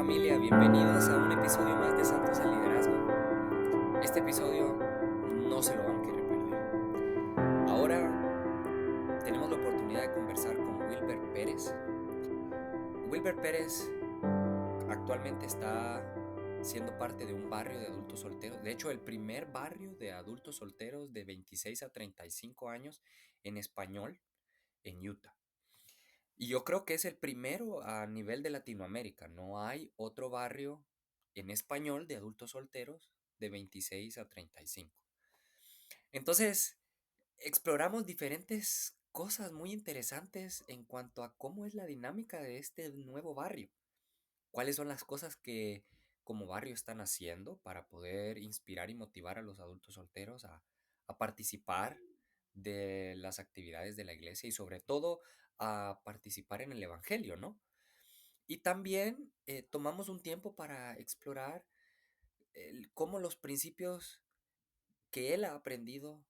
familia, bienvenidos a un episodio más de Santos en Liderazgo. Este episodio no se lo van a querer perder. Ahora tenemos la oportunidad de conversar con Wilber Pérez. Wilber Pérez actualmente está siendo parte de un barrio de adultos solteros. De hecho, el primer barrio de adultos solteros de 26 a 35 años en español en Utah. Y yo creo que es el primero a nivel de Latinoamérica. No hay otro barrio en español de adultos solteros de 26 a 35. Entonces, exploramos diferentes cosas muy interesantes en cuanto a cómo es la dinámica de este nuevo barrio. Cuáles son las cosas que como barrio están haciendo para poder inspirar y motivar a los adultos solteros a participar de las actividades de la iglesia y sobre todo a participar en el evangelio, ¿no? Y también tomamos un tiempo para explorar cómo los principios que él ha aprendido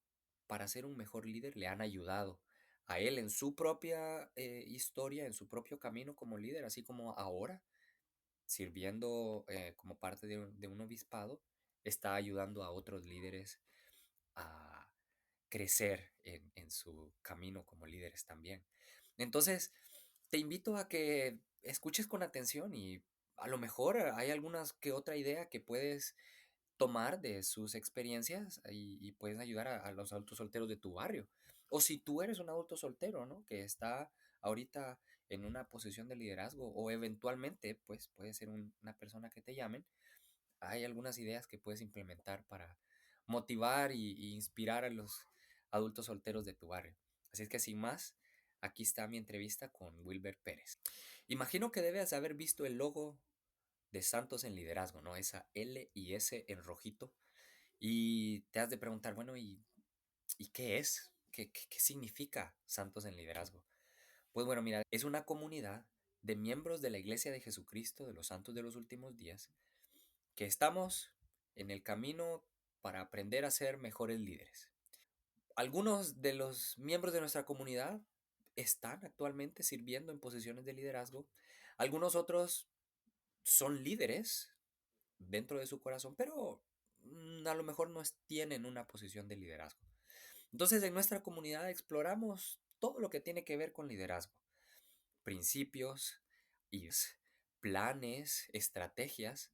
para ser un mejor líder le han ayudado a él en su propia historia, en su propio camino como líder, así como ahora, sirviendo como parte de un obispado, está ayudando a otros líderes a crecer en su camino como líderes también. Entonces, te invito a que escuches con atención y a lo mejor hay algunas que otra idea que puedes tomar de sus experiencias y puedes ayudar a los adultos solteros de tu barrio. O si tú eres un adulto soltero, ¿no? Que está ahorita en una posición de liderazgo o eventualmente, pues puede ser una persona que te llamen, hay algunas ideas que puedes implementar para motivar y inspirar a los adultos solteros de tu barrio. Así es que sin más, aquí está mi entrevista con Wilber Pérez. Imagino que debes haber visto el logo de Santos en Liderazgo, ¿no? Esa L y S en rojito. Y te has de preguntar, bueno, ¿y qué es? ¿Qué significa Santos en Liderazgo? Pues bueno, mira, es una comunidad de miembros de la Iglesia de Jesucristo de los Santos de los Últimos Días que estamos en el camino para aprender a ser mejores líderes. Algunos de los miembros de nuestra comunidad están actualmente sirviendo en posiciones de liderazgo. Algunos otros son líderes dentro de su corazón, pero a lo mejor no tienen una posición de liderazgo. Entonces, en nuestra comunidad exploramos todo lo que tiene que ver con liderazgo, principios y planes, estrategias,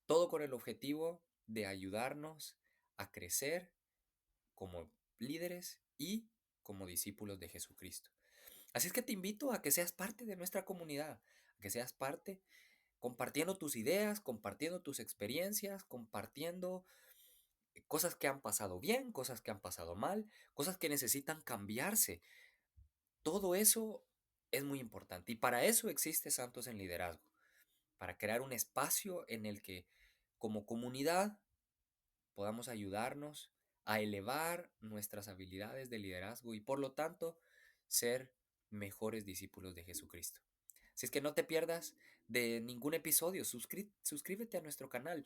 todo con el objetivo de ayudarnos a crecer como líderes y como discípulos de Jesucristo. Así es que te invito a que seas parte de nuestra comunidad, a que seas parte compartiendo tus ideas, compartiendo tus experiencias, compartiendo cosas que han pasado bien, cosas que han pasado mal, cosas que necesitan cambiarse. Todo eso es muy importante y para eso existe Santos en Liderazgo, para crear un espacio en el que como comunidad podamos ayudarnos a elevar nuestras habilidades de liderazgo y por lo tanto ser mejores discípulos de Jesucristo. Si es que no te pierdas de ningún episodio, suscríbete a nuestro canal,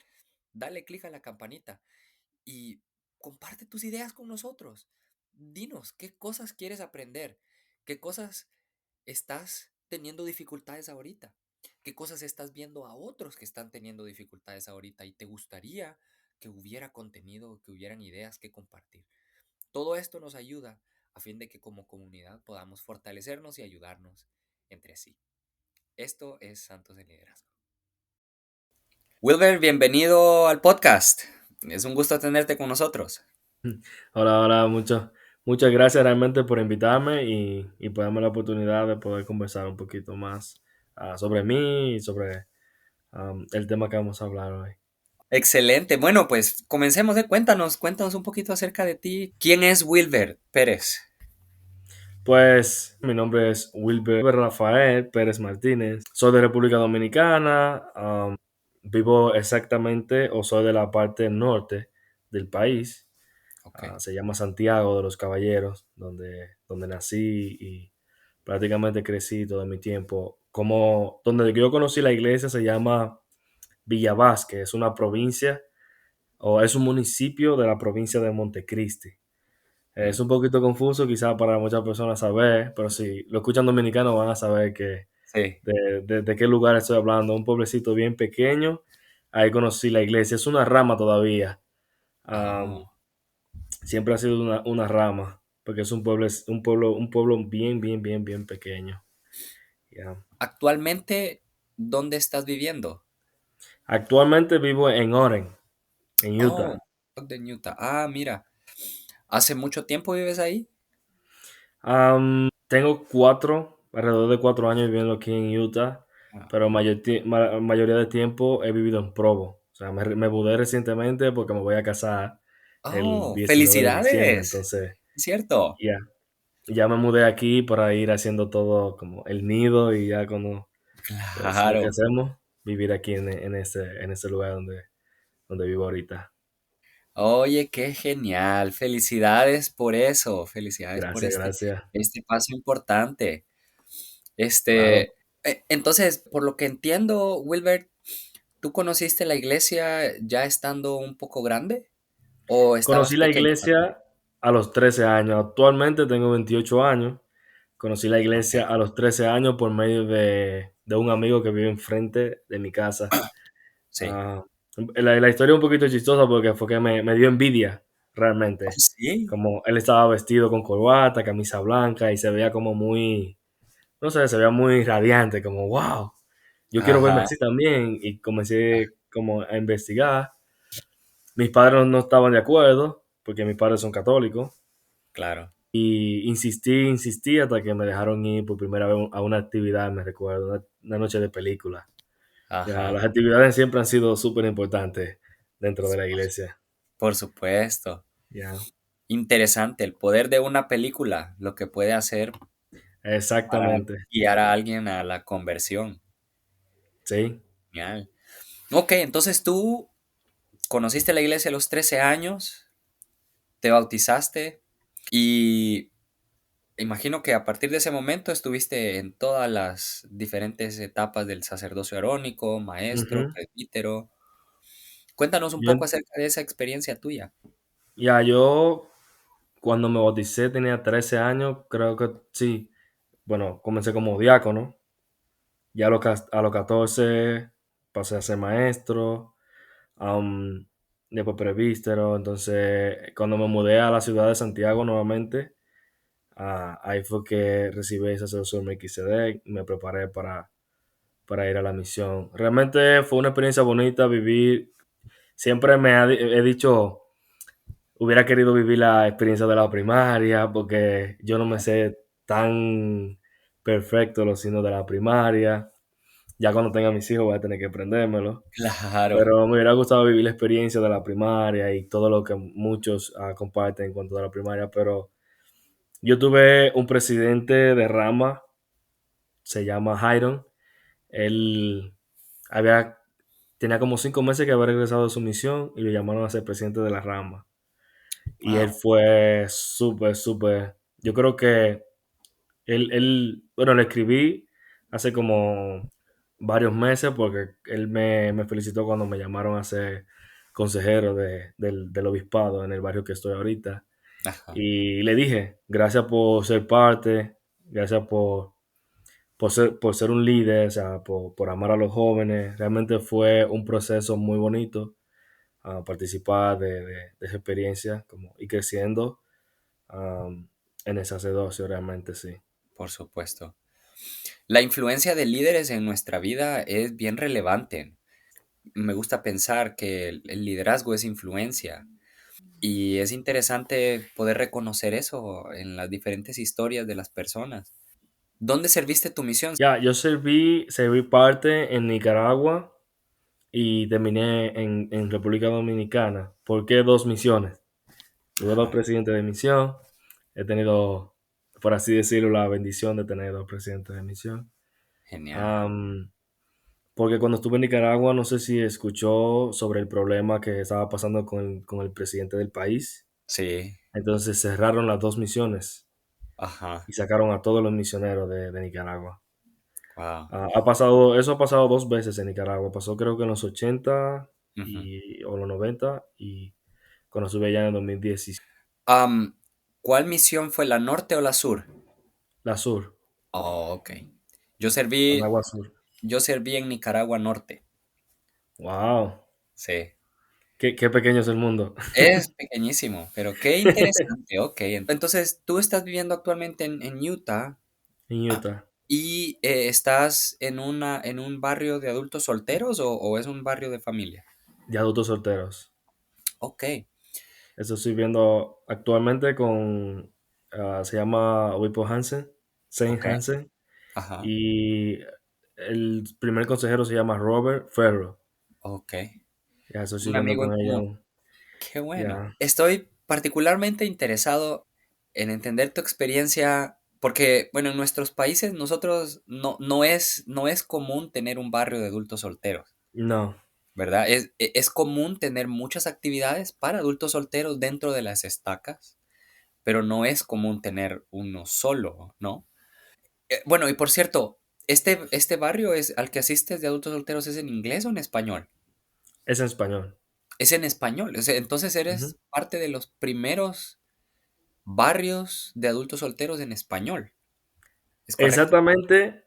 dale clic a la campanita y comparte tus ideas con nosotros. Dinos qué cosas quieres aprender, qué cosas estás teniendo dificultades ahorita, qué cosas estás viendo a otros que están teniendo dificultades ahorita y te gustaría que hubiera contenido, que hubieran ideas que compartir. Todo esto nos ayuda a fin de que como comunidad podamos fortalecernos y ayudarnos entre sí. Esto es Santos de Liderazgo. Wilber, bienvenido al podcast. Es un gusto tenerte con nosotros. Hola, hola, muchas gracias realmente por invitarme y por darme la oportunidad de poder conversar un poquito más sobre mí y sobre el tema que vamos a hablar hoy. Excelente. Bueno, pues comencemos. Cuéntanos un poquito acerca de ti. ¿Quién es Wilber Pérez? Pues mi nombre es Wilber Rafael Pérez Martínez. Soy de República Dominicana. Vivo exactamente o soy de la parte norte del país. Ok. Se llama Santiago de los Caballeros, donde nací y prácticamente crecí todo mi tiempo. Como donde yo conocí la iglesia se llama Villa Vázquez, es una provincia o es un municipio de la provincia de Montecristi. Es Mm, un poquito confuso quizás para muchas personas saber, pero si lo escuchan dominicanos van a saber que Sí. de qué lugar estoy hablando. Un pueblecito bien pequeño. Ahí conocí la iglesia. Es una rama todavía. Oh. Am, Siempre ha sido una rama, porque es un pueblo bien, bien, bien, bien pequeño. Ya. Actualmente, ¿dónde estás viviendo? Actualmente vivo en Oren, en Oh, Utah. de Utah. Ah, mira. ¿Hace mucho tiempo vives ahí? Tengo alrededor de 4 años viviendo aquí en Utah, Ah. pero mayoría de tiempo he vivido en Provo. O sea, me mudé recientemente porque me voy a casar el Oh, 19 de diciembre, felicidades. entonces ¿Es cierto? ya, ya me mudé aquí para ir haciendo todo como el nido y ya cuando pues nos Claro. casemos, vivir aquí en ese lugar donde vivo ahorita. Oye, qué genial. Felicidades por eso. Felicidades por Gracias, gracias. este paso importante. Claro. Entonces, por lo que entiendo, Wilbert, ¿tú conociste la iglesia ya estando un poco grande o estabas Conocí la pequeño también? iglesia a los 13 años. Actualmente tengo 28 años. Conocí la Ok, iglesia a los 13 años por medio de un amigo que vive enfrente de mi casa. sí. Ah, la historia es un poquito chistosa porque fue que me dio envidia, Oh, realmente. sí. Como él estaba vestido con corbata, camisa blanca y se veía como muy, no sé, se veía muy radiante, como wow, yo quiero verme Ajá, así también. Y comencé como a investigar. Mis padres no estaban de acuerdo porque mis padres son católicos. claro. Y insistí hasta que me dejaron ir por primera vez a una actividad, me recuerdo, una noche de película. Ya, las Ajá. actividades siempre han sido súper importantes dentro de la iglesia. Por supuesto. Ya, Interesante el poder de una película, lo que puede hacer para exactamente. guiar a alguien a la conversión. Sí. Genial. Ok, entonces tú conociste la iglesia a los 13 años, te bautizaste y imagino que a partir de ese momento estuviste en todas las diferentes etapas del sacerdocio arónico, maestro, Ujú. presbítero. Cuéntanos un Yo, poco acerca de esa experiencia tuya. yo cuando me bauticé tenía 13 años, creo que sí. Bueno, comencé como diácono. Ya a los 14 pasé a ser maestro. am, Después presbítero. Entonces, cuando me mudé a la ciudad de Santiago nuevamente, ahí fue que recibí ese sacerdocio de Melquisedec, me preparé para ir a la misión. Realmente fue una experiencia bonita vivir. Siempre he dicho, hubiera querido vivir la experiencia de la primaria, porque yo no me sé tan perfecto los signos de la primaria. Ya cuando tenga mis hijos voy a tener que aprendérmelo. Claro, Pero me hubiera gustado vivir la experiencia de la primaria y todo lo que muchos comparten en cuanto a la primaria. Pero yo tuve un presidente de rama, se llama Jairon. Él había, tenía como 5 meses que había regresado de su misión y lo llamaron a ser presidente de la rama. Y él wow, fue súper, súper. Yo creo que bueno, le escribí hace como varios meses porque él me felicitó cuando me llamaron a ser consejero del obispado en el barrio que estoy ahorita. ajá, Y le dije, gracias por ser parte, gracias por ser un líder, o sea, por amar a los jóvenes. Realmente fue un proceso muy bonito participar de esa experiencia como, y creciendo um, en el sacerdocio, realmente sí. por supuesto. La influencia de líderes en nuestra vida es bien relevante. Me gusta pensar que el liderazgo es influencia y es interesante poder reconocer eso en las diferentes historias de las personas. ¿Dónde serviste tu misión? Ya, yo serví parte en Nicaragua y terminé en República Dominicana. ¿Por qué dos misiones? Tuve dos Ajá, presidentes de misión. He tenido, por así decirlo, la bendición de tener dos presidentes de misión. genial. Am, Porque cuando estuve en Nicaragua, no sé si escuchó sobre el problema que estaba pasando con el presidente del país. Sí, Entonces cerraron las dos misiones ajá, y sacaron a todos los misioneros de Nicaragua. wow. Eso ha pasado dos veces en Nicaragua. Pasó creo que en los 80 Ujú. o los 90 y cuando estuve allá en el 2017. ¿Cuál misión fue, la norte o la sur? La Sur. Oh, ok. Yo serví, Managua Sur. yo serví en Nicaragua Norte. Wow. Sí. Qué pequeño es el mundo. Es pequeñísimo, pero qué interesante. Ok, entonces tú estás viviendo actualmente en Utah. En Ah, Utah. ¿y estás en un barrio de adultos solteros o es un barrio de familia? De adultos solteros. Ok, Eso estoy viendo actualmente con, se llama Whippo Hansen, Saint ok, Hansen, ajá, y el primer consejero se llama Robert Ferro. ok. Ya eso estoy Un viendo amigo en con ella común. aún. Qué bueno. Ya, Estoy particularmente interesado en entender tu experiencia porque, bueno, en nuestros países nosotros no es común tener un barrio de adultos solteros, no, ¿verdad? Es común tener muchas actividades para adultos solteros dentro de las estacas, pero no es común tener uno solo, ¿no? Bueno, y por cierto, este barrio es, al que asistes de adultos solteros, ¿es en inglés o en español? es en español. Es en español. O sea, entonces Ujú. eres parte de los primeros barrios de adultos solteros en español. ¿Es correcto? Exactamente,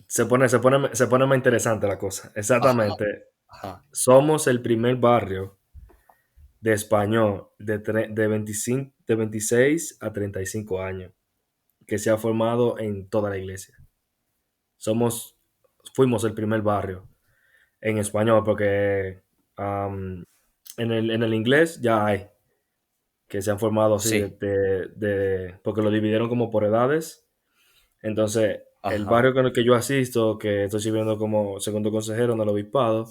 se pone más interesante la cosa. Ajá, Exactamente. ajá. Somos el primer barrio de español de 25, de 26 a 35 años que se ha formado en toda la iglesia. Somos, fuimos el primer barrio en español porque en el inglés ya hay que se han formado así Sí, porque lo dividieron como por edades. Entonces, el ajá. barrio con el que yo asisto, que estoy sirviendo como segundo consejero en el obispado,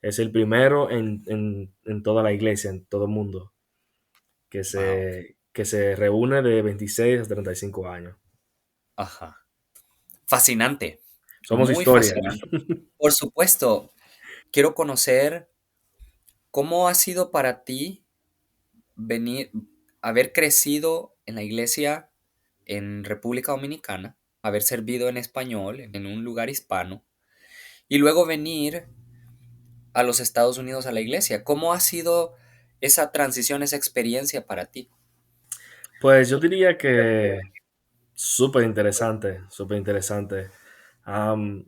es el primero en toda la iglesia, en todo el mundo, Wow. que se reúne de 26 a 35 años. Ajá. Fascinante. Somos Muy historia. fascinante. Por supuesto, quiero conocer cómo ha sido para ti venir, haber crecido en la iglesia en República Dominicana, haber servido en español en un lugar hispano y luego venir a los Estados Unidos a la iglesia. ¿Cómo ha sido esa transición, esa experiencia para ti? Pues yo diría que súper interesante, súper interesante. Am,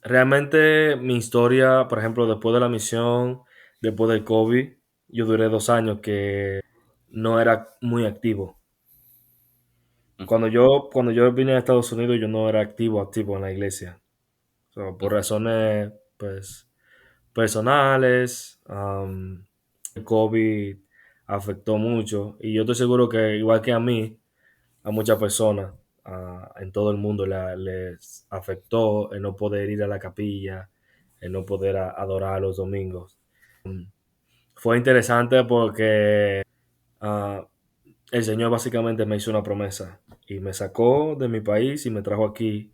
Realmente mi historia, por ejemplo, después de la misión, después del COVID, yo duré 2 años que no era muy activo. Ujú, Cuando yo vine a Estados Unidos, yo no era activo en la iglesia. So, por ujú, razones, pues, personales, el COVID afectó mucho. Y yo estoy seguro que, igual que a mí, a muchas personas en todo el mundo les afectó el no poder ir a la capilla, el no poder adorar los domingos. Fue interesante porque ah, el Señor básicamente me hizo una promesa y me sacó de mi país y me trajo aquí.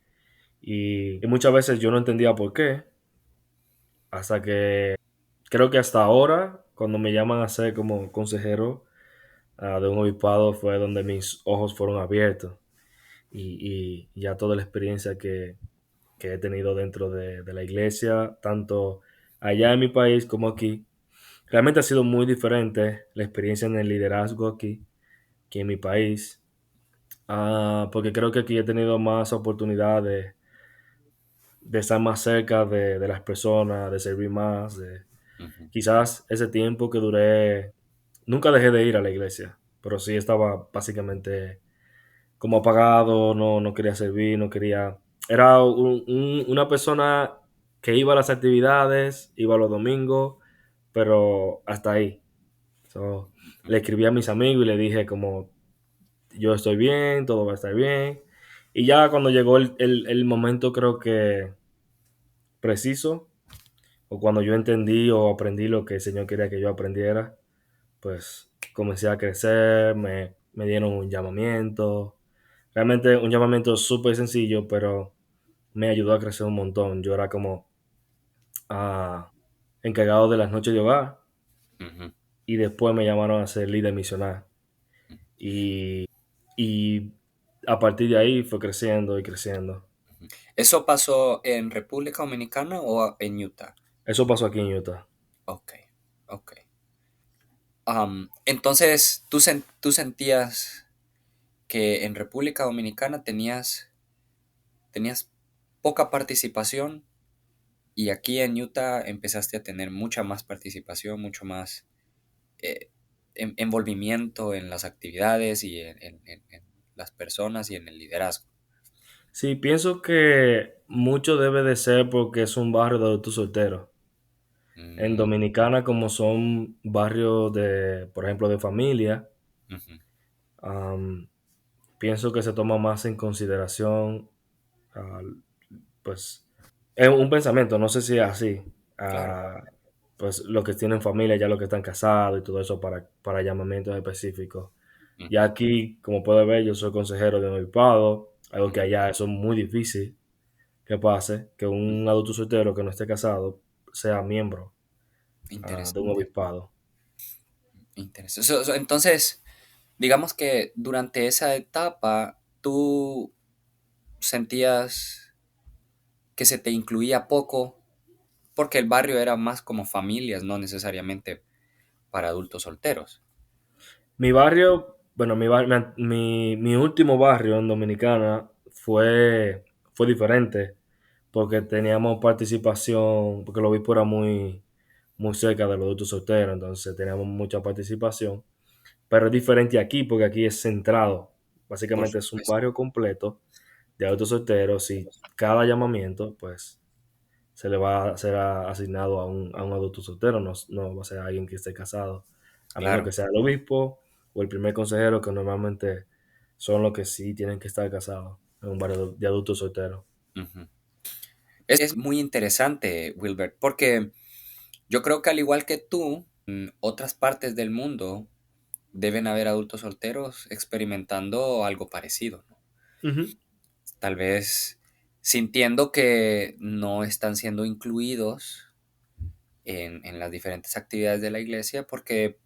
Y muchas veces yo no entendía por qué, hasta que creo que hasta ahora, cuando me llaman a ser como consejero de un obispado, fue donde mis ojos fueron abiertos y ya toda la experiencia que he tenido dentro de la iglesia, tanto allá en mi país como aquí. Realmente ha sido muy diferente la experiencia en el liderazgo aquí que en mi país, porque creo que aquí he tenido más oportunidad de estar más cerca de las personas, de servir más, ujú, quizás ese tiempo que duré, nunca dejé de ir a la iglesia, pero sí estaba básicamente como apagado, no quería servir, no quería... Era una persona que iba a las actividades, iba los domingos, pero hasta ahí. So, le escribí a mis amigos y le dije como, yo estoy bien, todo va a estar bien. Y ya cuando llegó el momento creo que preciso, o cuando yo entendí o aprendí lo que el Señor quería que yo aprendiera, pues comencé a crecer, me dieron un llamamiento. Realmente un llamamiento súper sencillo, pero me ayudó a crecer un montón. Yo era como ah, encargado de las noches de hogar ujú, y después me llamaron a ser líder misional. Y, y a partir de ahí fue creciendo y creciendo. ujú. ¿Eso pasó en República Dominicana o en Utah? Eso pasó aquí en Utah. Ok, ok. Entonces, tú sentías que en República Dominicana tenías poca participación y aquí en Utah empezaste a tener mucha más participación, mucho más eh, envolvimiento en las actividades y en las personas y en el liderazgo. Sí, pienso que mucho debe de ser porque es un barrio de adultos solteros. En Mm, Dominicana, como son barrios de, por ejemplo, de familia, ujú, am, pienso que se toma más en consideración, pues, es un pensamiento, no sé si es así, claro. ah, pues los que tienen familia, ya los que están casados y todo eso para llamamientos específicos. Ya Ujú, aquí, como puede ver, yo soy consejero de un obispado, algo que ujú, allá eso es muy difícil que pase, que ujú. un adulto soltero que no esté casado sea miembro de un Interesante, obispado. interesante. Entonces, digamos que durante esa etapa tú sentías que se te incluía poco porque el barrio era más como familias, no necesariamente para adultos solteros. Mi barrio, bueno, mi último barrio en Dominicana fue diferente porque teníamos participación, porque el obispo era muy cerca de los adultos solteros, entonces teníamos mucha participación. Pero es diferente aquí porque aquí es centrado. Por Básicamente es un supuesto. barrio completo de adultos solteros y cada llamamiento, pues, se le va a ser asignado a un adulto soltero, no, no va a ser alguien que esté casado, a menos Claro. que sea el obispo o el primer consejero, que normalmente son los que sí tienen que estar casados en un barrio de adultos solteros. Ujú. Es muy interesante, Wilbert, porque yo creo que al igual que tú, en otras partes del mundo deben haber adultos solteros experimentando algo parecido, ¿no? Ujú, Tal vez sintiendo que no están siendo incluidos en las diferentes actividades de la iglesia porque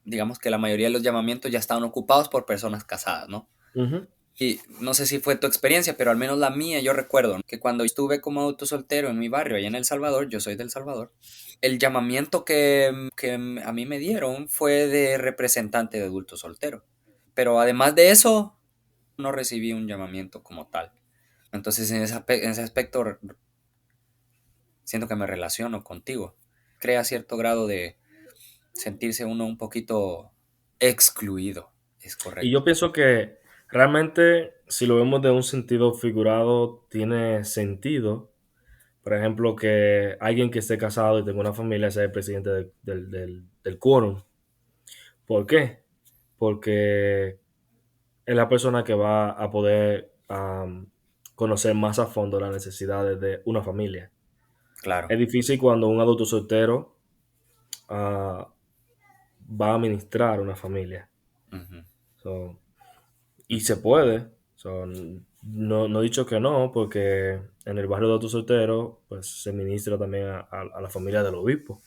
digamos que la mayoría de los llamamientos ya estaban ocupados por personas casadas, ¿no? ujú, Y no sé si fue tu experiencia, pero al menos la mía, yo recuerdo, ¿no?, que cuando estuve como adulto soltero en mi barrio, allá en El Salvador, yo soy del Salvador, el llamamiento que a mí me dieron fue de representante de adulto soltero. Pero además de eso, no recibí un llamamiento como tal. Entonces, en ese aspecto, siento que me relaciono contigo. Crea cierto grado de sentirse uno un poquito excluido. Es y yo correcto. pienso que realmente, si lo vemos de un sentido figurado, tiene sentido. Por ejemplo, que alguien que esté casado y tenga una familia sea el presidente del quórum. ¿Por qué? Porque es la persona que va a poder conocer más a fondo las necesidades de una familia. Claro. Es difícil cuando un adulto soltero ah, va a administrar una familia. Ujú. So, y Ujú. se puede. So, no, no he dicho que no, porque en el barrio de adultos solteros pues, se ministra también a la familia del obispo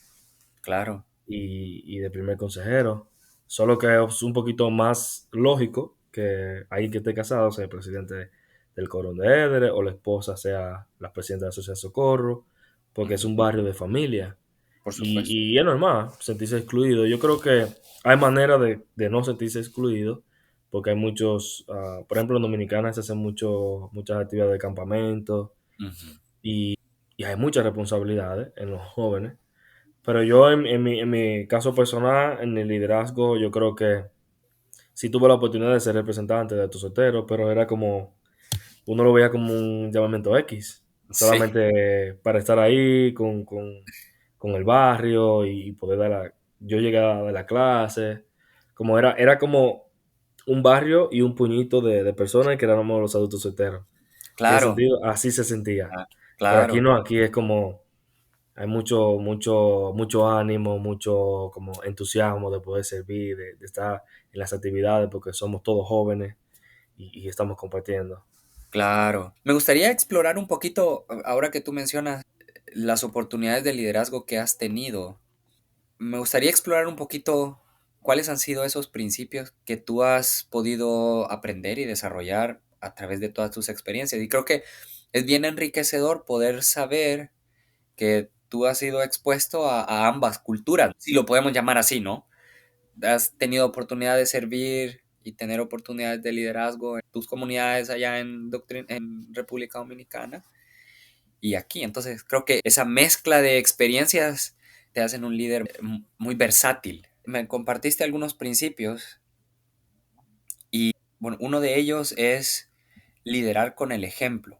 Claro. y del primer consejero. Solo que es un poquito más lógico que alguien que esté casado sea el presidente del coro de Édere o la esposa sea la presidenta de la sociedad de socorro, porque es Ujú. un barrio de familia. Por supuesto. Y es normal sentirse excluido. Yo creo que hay maneras de no sentirse excluido, porque hay muchos, por ejemplo, en Dominicana se hacen muchas actividades de campamento Ujú. y hay muchas responsabilidades en los jóvenes. Pero yo en mi caso personal, en el liderazgo, yo creo que sí tuve la oportunidad de ser representante de estos solteros, pero era como, uno lo veía como un llamamiento X, Sí, solamente para estar ahí con el barrio y poder yo llegué a dar la clase, como era como un barrio y un puñito de personas que éramos los adultos solteros. En ese claro. sentido, así se sentía. Ah, Pero aquí claro, no, aquí es como hay mucho ánimo, mucho como entusiasmo de poder servir, de estar en las actividades, porque somos todos jóvenes y estamos compartiendo. claro. Me gustaría explorar un poquito, ahora que tú mencionas las oportunidades de liderazgo que has tenido. Me gustaría explorar un poquito cuáles han sido esos principios que tú has podido aprender y desarrollar a través de todas tus experiencias. Y creo que es bien enriquecedor poder saber que tú has sido expuesto a ambas culturas, si lo podemos llamar así, ¿no? Has tenido oportunidad de servir y tener oportunidades de liderazgo en tus comunidades allá en República Dominicana. y aquí. Entonces creo que esa mezcla de experiencias te hacen un líder muy versátil. Me compartiste algunos principios y bueno, uno de ellos es liderar con el ejemplo.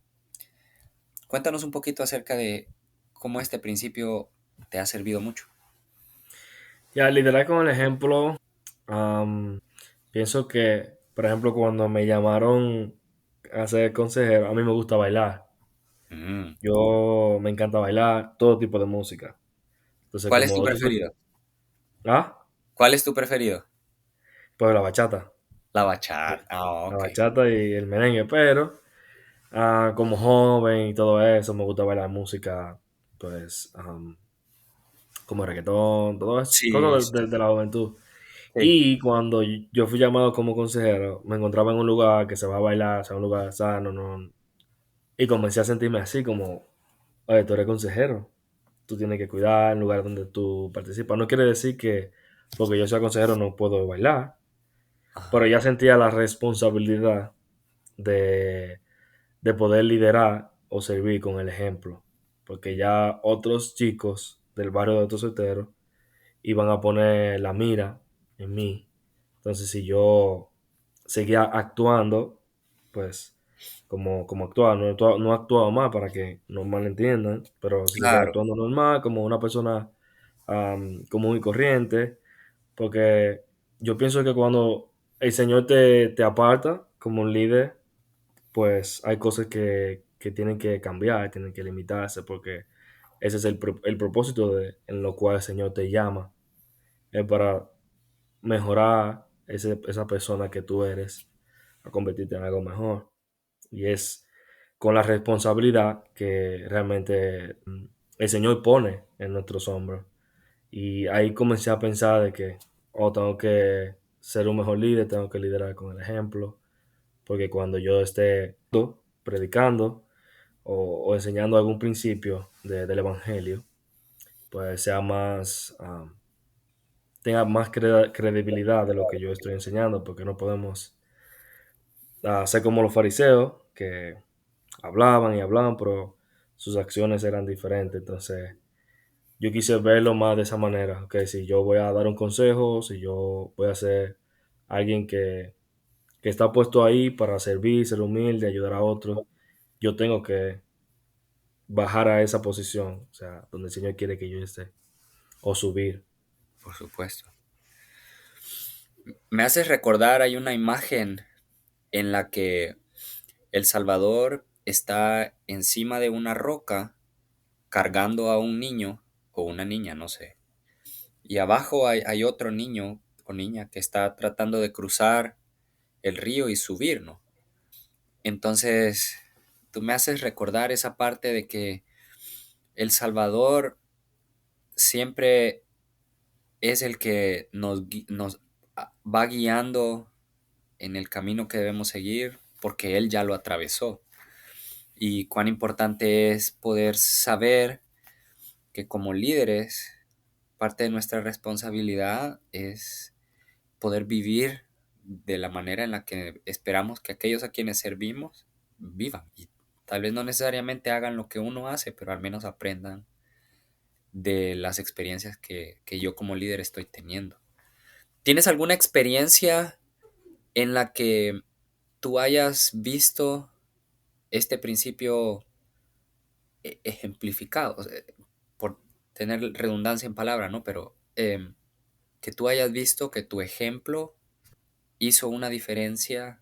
Cuéntanos un poquito acerca de cómo este principio te ha servido mucho. Ya, liderar con el ejemplo, am, pienso que, por ejemplo, cuando me llamaron a ser consejero, a mí me gusta bailar. Mm. Yo me encanta bailar todo tipo de música. Entonces, ¿Cuál es tu como preferido? ah, ¿Cuál es tu preferido? pues la bachata. La Sí, bachata. Ah, la ok. bachata y el merengue, pero como joven y todo eso, me gusta bailar música, pues, como reggaetón, todo eso, Sí, cosas sí, de la juventud. sí. Y cuando yo fui llamado como consejero, me encontraba en un lugar que se va a bailar, o sea, un lugar sano, ¿no? Y comencé a sentirme así como, oye, tú eres consejero, tú tienes que cuidar el lugar donde tú participas. No quiere decir que porque yo sea consejero no puedo bailar, pero Ajá. ya sentía la responsabilidad de, de poder liderar o servir con el ejemplo, porque ya otros chicos del barrio de otros solteros iban a poner la mira en mí. Entonces, si yo seguía actuando, pues, como actuaba, no actuaba mal para que no malentiendan, pero si seguía Claro, actuando normal, como una persona común y corriente, porque yo pienso que cuando el Señor te aparta como un líder, pues hay cosas que tienen que cambiar, tienen que limitarse, porque ese es el propósito en lo cual el Señor te llama, es para mejorar esa persona que tú eres, a convertirte en algo mejor. Y es con la responsabilidad que realmente el Señor pone en nuestros hombros. Y ahí comencé a pensar de que, tengo que ser un mejor líder, tengo que liderar con el ejemplo, porque cuando yo esté predicando o enseñando algún principio del Evangelio, pues sea más, tenga más credibilidad de lo que yo estoy enseñando, porque no podemos ser como los fariseos, que hablaban y hablaban, pero sus acciones eran diferentes. Entonces, yo quise verlo más de esa manera, que si yo voy a dar un consejo, si yo voy a ser alguien que está puesto ahí para servir, ser humilde, ayudar a otros, yo tengo que bajar a esa posición, o sea, donde el Señor quiere que yo esté, o subir. por supuesto. Me haces recordar, hay una imagen en la que El Salvador está encima de una roca cargando a un niño o una niña, no sé. Y abajo hay otro niño o niña que está tratando de cruzar el río y subir, ¿no? Entonces, tú me haces recordar esa parte de que El Salvador siempre es el que nos va guiando en el camino que debemos seguir porque Él ya lo atravesó. Y cuán importante es poder saber que como líderes, parte de nuestra responsabilidad es poder vivir de la manera en la que esperamos que aquellos a quienes servimos vivan. Y tal vez no necesariamente hagan lo que uno hace, pero al menos aprendan de las experiencias que yo como líder estoy teniendo. ¿Tienes alguna experiencia en la que tú hayas visto este principio ejemplificado? O sea, por tener redundancia en palabra, ¿no? Pero que tú hayas visto que tu ejemplo hizo una diferencia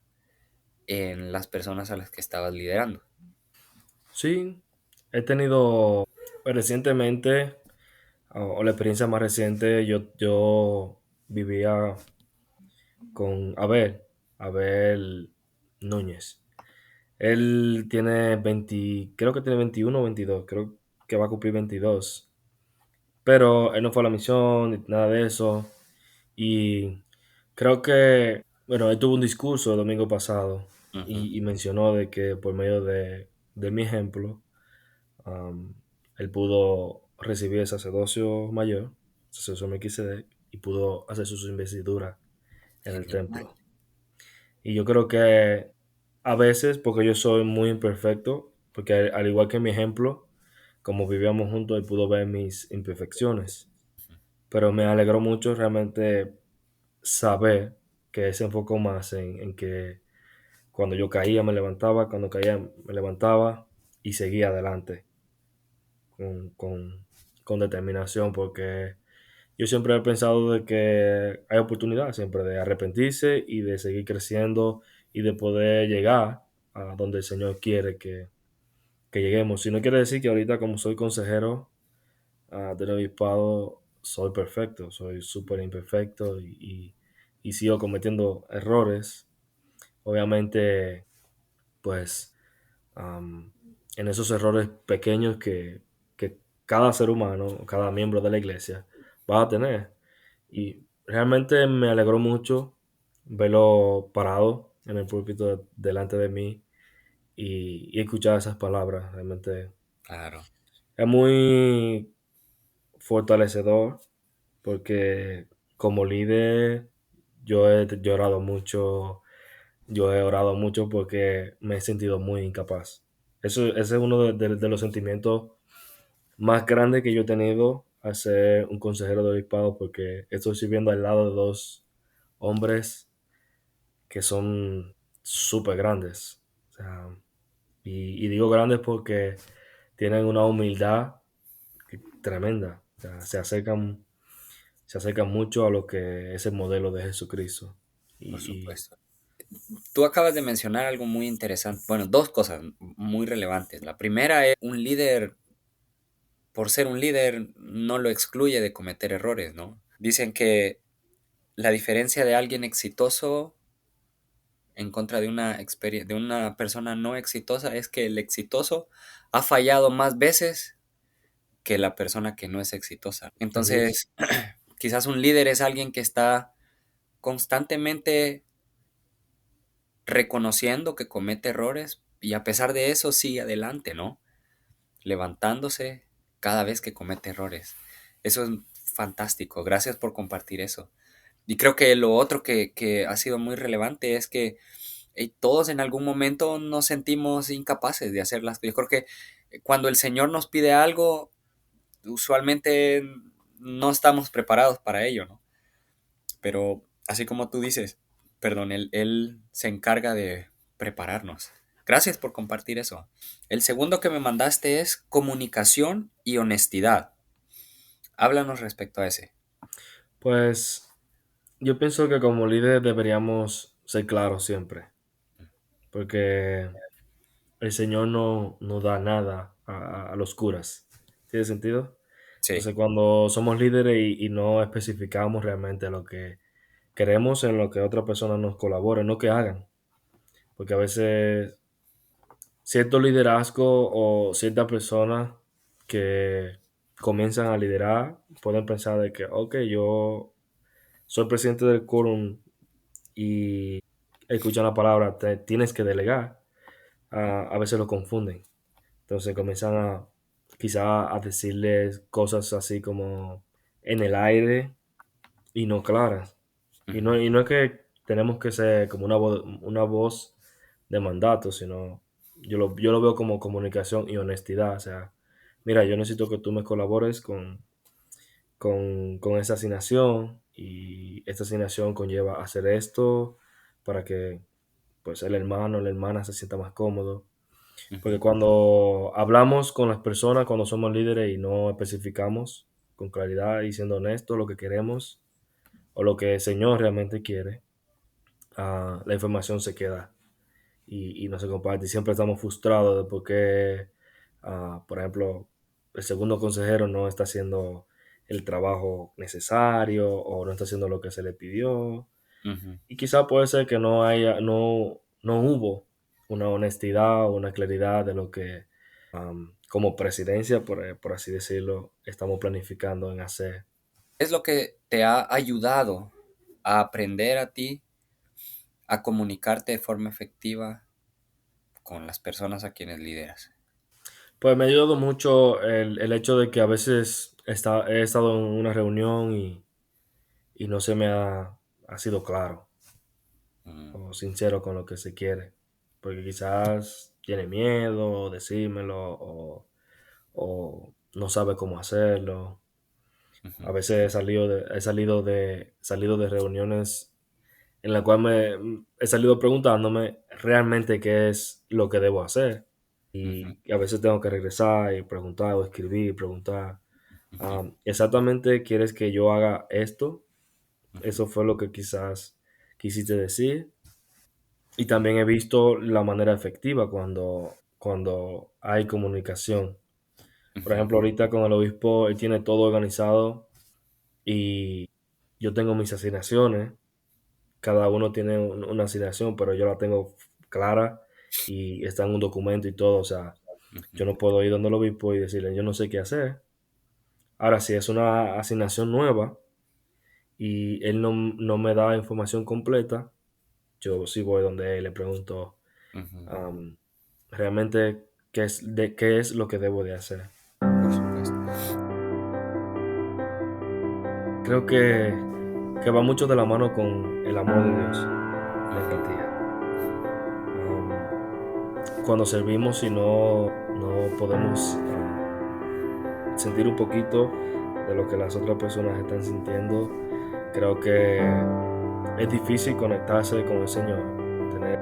en las personas a las que estabas liderando. Sí, he tenido recientemente, o la experiencia más reciente, yo vivía con Abel Núñez. Él tiene 20, creo que tiene 21 o 22, creo que va a cumplir 22. Pero él no fue a la misión ni nada de eso. Y creo que, bueno, él tuvo un discurso el domingo pasado Ujú. y mencionó de que por medio de mi ejemplo, am, él pudo recibir el sacerdocio mayor, sacerdocio Melquisedec, y pudo hacer sus investiduras en el Genial. templo. Y yo creo que a veces, porque yo soy muy imperfecto, porque al igual que mi ejemplo, como vivíamos juntos, él pudo ver mis imperfecciones. Pero me alegró mucho realmente saber que él se enfocó más en que cuando yo caía me levantaba, cuando caía me levantaba y seguía adelante con, con, con determinación, porque yo siempre he pensado de que hay oportunidad siempre de arrepentirse y de seguir creciendo y de poder llegar a donde el Señor quiere que lleguemos. Si no quiere decir que ahorita como soy consejero del obispado, soy perfecto, soy súper imperfecto y sigo cometiendo errores. Obviamente, pues am, en esos errores pequeños que cada ser humano, cada miembro de la iglesia va a tener. Y realmente me alegró mucho verlo parado en el púlpito delante de mí y escuchar esas palabras. Realmente Claro, es muy fortalecedor porque como líder yo he llorado mucho, yo he orado mucho porque me he sentido muy incapaz. Ese es uno de los sentimientos más grandes que yo he tenido al ser un consejero de obispado porque estoy sirviendo al lado de dos hombres que son súper grandes. O sea, y digo grandes porque tienen una humildad tremenda. O sea, se acercan mucho a lo que es el modelo de Jesucristo. por Y supuesto. Tú acabas de mencionar algo muy interesante, bueno, dos cosas muy relevantes. La primera es un líder, por ser un líder, no lo excluye de cometer errores, ¿no? Dicen que la diferencia de alguien exitoso en contra de de una persona no exitosa es que el exitoso ha fallado más veces que la persona que no es exitosa. así es. Entonces, quizás un líder es alguien que está constantemente reconociendo que comete errores y a pesar de eso sigue adelante, ¿no? Levantándose cada vez que comete errores. Eso es fantástico. Gracias por compartir eso. Y creo que lo otro que ha sido muy relevante es que todos en algún momento nos sentimos incapaces de hacer las cosas. Yo creo que cuando el Señor nos pide algo, usualmente no estamos preparados para ello, ¿no? Pero así como tú dices, perdón, él se encarga de prepararnos. Gracias por compartir eso. El segundo que me mandaste es comunicación y honestidad. Háblanos respecto a ese. Pues yo pienso que como líder deberíamos ser claros siempre, porque el Señor no da nada a los curas. ¿Tiene sentido? Sí. Entonces, cuando somos líderes y no especificamos realmente lo que queremos en lo que otra persona nos colabore, no que hagan, porque a veces cierto liderazgo o ciertas personas que comienzan a liderar pueden pensar de que, ok, yo soy presidente del quórum y escuchan la palabra, tienes que delegar, a veces lo confunden. Entonces comienzan a quizá a decirles cosas así como en el aire y no claras. Ujú, Y no es que tenemos que ser como una voz de mandato, sino yo lo veo como comunicación y honestidad. O sea, mira, yo necesito que tú me colabores con esta asignación y esta asignación conlleva hacer esto para que pues el hermano o la hermana se sienta más cómodo. Porque ujú, cuando hablamos con las personas, cuando somos líderes y no especificamos con claridad y siendo honestos lo que queremos o lo que el Señor realmente quiere, la información se queda y no se comparte. Y siempre estamos frustrados de por qué, por ejemplo, el segundo consejero no está haciendo el trabajo necesario o no está haciendo lo que se le pidió. ujú. Y quizá puede ser que no hubo una honestidad o una claridad de lo que como presidencia, por así decirlo, estamos planificando en hacer. Es lo que te ha ayudado a aprender a ti a comunicarte de forma efectiva con las personas a quienes lideras. Pues me ha ayudado mucho el hecho de que a veces he estado en una reunión y no se me ha sido claro Mm, o sincero con lo que se quiere, porque quizás tiene miedo decírmelo o no sabe cómo hacerlo. A Ujú, veces he salido de reuniones en la cual he salido preguntándome realmente qué es lo que debo hacer. ujú, Y a veces tengo que regresar y preguntar o escribir, preguntar. ujú, ¿Exactamente quieres que yo haga esto? ujú, Eso fue lo que quizás quisiste decir. Y también he visto la manera efectiva cuando hay comunicación. Por ujú, ejemplo, ahorita con el obispo, él tiene todo organizado y yo tengo mis asignaciones. Cada uno tiene una asignación, pero yo la tengo clara y está en un documento y todo. O sea, ujú, yo no puedo ir donde el obispo y decirle, yo no sé qué hacer. Ahora, si es una asignación nueva y él no me da información completa, yo sí voy donde él le pregunto ujú. am, realmente qué es lo que debo de hacer. Por supuesto. Creo que va mucho de la mano con el amor de Dios, la Ujú, empatía. ujú, Cuando servimos y no podemos sentir un poquito de lo que las otras personas están sintiendo, creo que es difícil conectarse con el Señor, tener